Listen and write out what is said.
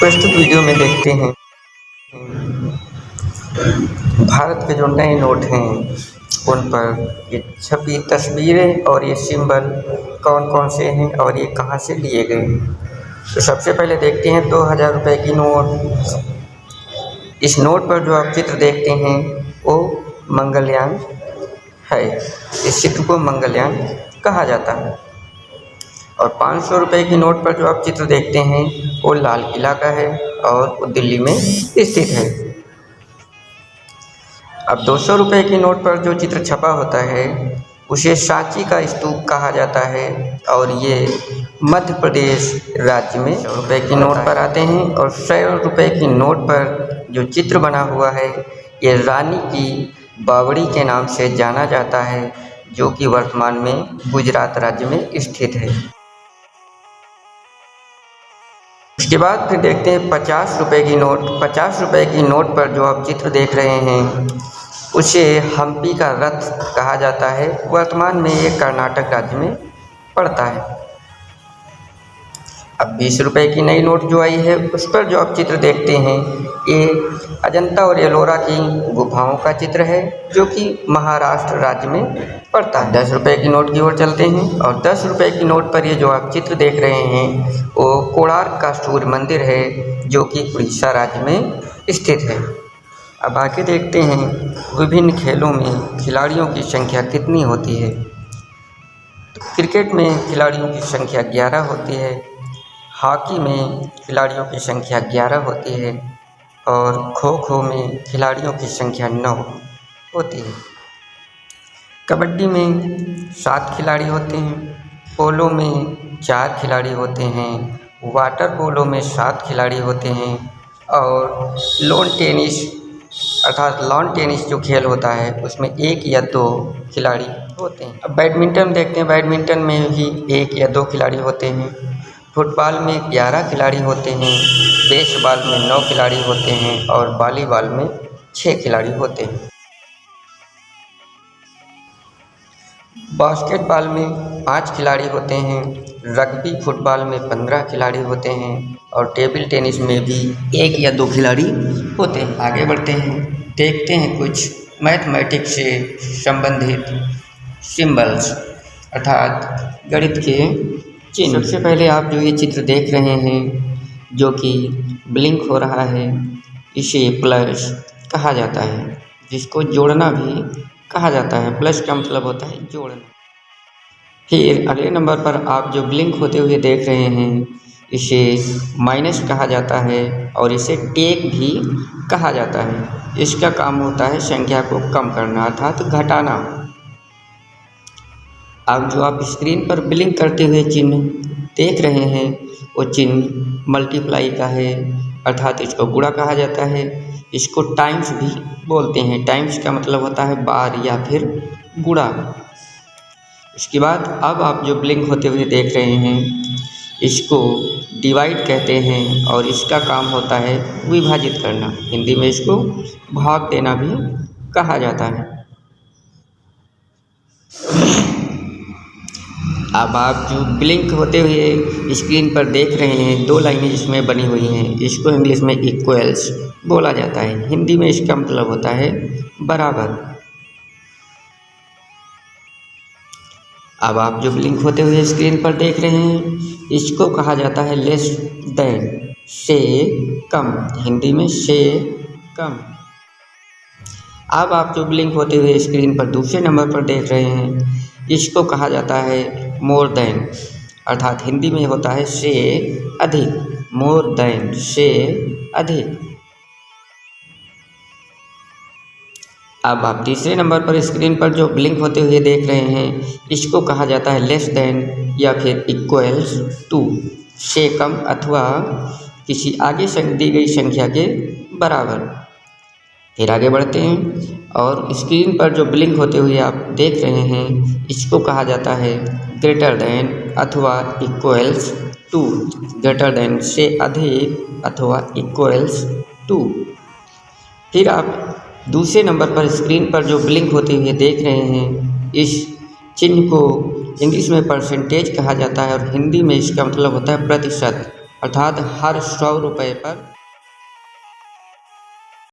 प्रस्तुत वीडियो में देखते हैं भारत के जो नए नोट हैं उन पर ये छपी तस्वीरें और ये सिंबल कौन कौन से हैं और ये कहाँ से लिए गए हैं। तो सबसे पहले देखते हैं 2000 रुपये की नोट। इस नोट पर जो आप चित्र देखते हैं वो मंगलयान है। इस चित्र को मंगलयान कहा जाता है। और 500 रुपये की नोट पर जो आप चित्र देखते हैं वो लाल किला का है और वो दिल्ली में स्थित है। अब 200 रुपये की नोट पर जो चित्र छपा होता है उसे सांची का स्तूप कहा जाता है और ये मध्य प्रदेश राज्य में 100 रुपये की नोट पर आते हैं। और 100 रुपये की नोट पर जो चित्र बना हुआ है ये रानी की बावड़ी के नाम से जाना जाता है, जो कि वर्तमान में गुजरात राज्य में स्थित है। उसके बाद फिर देखते हैं 50 रुपये की नोट। 50 रुपये की नोट पर जो आप चित्र देख रहे हैं उसे हम्पी का रथ कहा जाता है। वर्तमान में ये कर्नाटक राज्य में पड़ता है। अब 20 रुपये की नई नोट जो आई है उस पर जो आप चित्र देखते हैं ये अजंता और एलोरा की गुफाओं का चित्र है, जो कि महाराष्ट्र राज्य में पड़ता है। 10 रुपये की नोट की ओर चलते हैं और 10 रुपये की नोट पर ये जो आप चित्र देख रहे हैं वो कोणार्क का सूर्य मंदिर है, जो कि उड़ीसा राज्य में स्थित है। अब आगे देखते हैं विभिन्न खेलों में खिलाड़ियों की संख्या कितनी होती है। तो क्रिकेट में खिलाड़ियों की संख्या 11 होती है, हॉकी में खिलाड़ियों की संख्या 11 होती है और खो खो में खिलाड़ियों की संख्या 9 होती है। कबड्डी में 7 खिलाड़ी होते हैं, पोलो में 4 खिलाड़ी होते हैं, वाटर पोलो में 7 खिलाड़ी होते हैं और लॉन टेनिस अर्थात लॉन टेनिस जो खेल होता है उसमें 1 या 2 खिलाड़ी होते हैं। अब बैडमिंटन देखते हैं। बैडमिंटन में भी 1 या 2 खिलाड़ी होते हैं। फुटबॉल में 11 खिलाड़ी होते हैं, बेसबॉल में 9 खिलाड़ी होते हैं और वॉलीबॉल में 6 खिलाड़ी होते हैं। बास्केटबॉल में 5 खिलाड़ी होते हैं, रग्बी फुटबॉल में 15 खिलाड़ी होते हैं और टेबल टेनिस में भी 1 या 2 खिलाड़ी होते हैं। आगे बढ़ते हैं, देखते हैं कुछ मैथमेटिक्स से संबंधित सिंबल्स अर्थात गणित के चिन्ह। सबसे पहले आप जो ये चित्र देख रहे हैं जो कि ब्लिंक हो रहा है, इसे प्लस कहा जाता है, जिसको जोड़ना भी कहा जाता है। प्लस का मतलब होता है जोड़ना। फिर अगले नंबर पर आप जो ब्लिंक होते हुए देख रहे हैं इसे माइनस कहा जाता है और इसे टेक भी कहा जाता है। इसका काम होता है संख्या को कम करना अर्थात घटाना। अब जो आप स्क्रीन पर ब्लिंक करते हुए चिन्ह देख रहे हैं वो चिन्ह मल्टीप्लाई का है अर्थात इसको गुणा कहा जाता है। इसको टाइम्स भी बोलते हैं। टाइम्स का मतलब होता है बार या फिर गुणा। इसके बाद अब आप जो ब्लिंक होते हुए देख रहे हैं इसको डिवाइड कहते हैं और इसका काम होता है विभाजित करना। हिंदी में इसको भाग देना भी कहा जाता है। अब आप जो ब्लिंक होते हुए स्क्रीन पर देख रहे हैं 2 लाइनें इसमें बनी हुई हैं, इसको इंग्लिश में इक्वल्स बोला जाता है। हिंदी में इसका मतलब होता है बराबर। अब आप जो ब्लिंक होते हुए स्क्रीन पर देख रहे हैं इसको कहा जाता है लेस देन, से कम। हिंदी में से कम। अब आप जो ब्लिंक होते हुए स्क्रीन पर दूसरे नंबर पर देख रहे हैं इसको कहा जाता है मोर देन अर्थात हिंदी में होता है से अधिक। मोर देन से अधिक। अब आप तीसरे नंबर पर स्क्रीन पर जो ब्लिंक होते हुए देख रहे हैं इसको कहा जाता है लेस देन या फिर इक्वल्स टू, से कम अथवा किसी आगे दी गई संख्या के बराबर। फिर आगे बढ़ते हैं और स्क्रीन पर जो ब्लिंक होते हुए आप देख रहे हैं इसको कहा जाता है ग्रेटर देन अथवा इक्वल्स टू। ग्रेटर देन से अधिक अथवा इक्वल्स टू। फिर आप दूसरे नंबर पर स्क्रीन पर जो ब्लिंक होते हुए देख रहे हैं, इस चिन्ह को इंग्लिश में परसेंटेज कहा जाता है और हिंदी में इसका मतलब होता है प्रतिशत, अर्थात हर 100 रुपये पर